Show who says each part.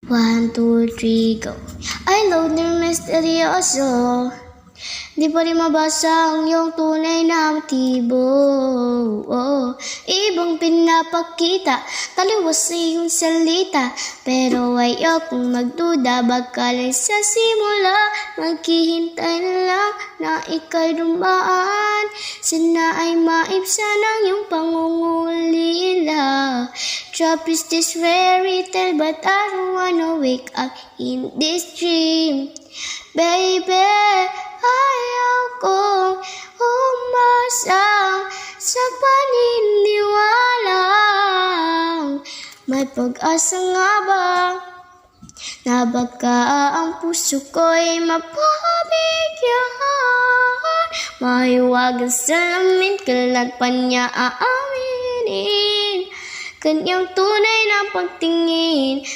Speaker 1: One, two, three, go. I love the misteryoso. Di pa rin mabasa ang iyong tunay na motibo. Ibang pinapakita, taliwas sa iyong salita. Pero ayokong magduda, baka lang sa simula. Maghihintay na lang na ika'y dumaan. Sana ay maibsan ang iyong pangungulila. Trap is this fairy tale, but I don't wanna wake up in this dream. Baby, ayaw kong umasang sa paniniwalang may pag-asa nga ba na baka ang puso ko'y mapabigyan. Mahiwagang salamin, kailan pa niya aaminin kanyang tunay na pagtingin.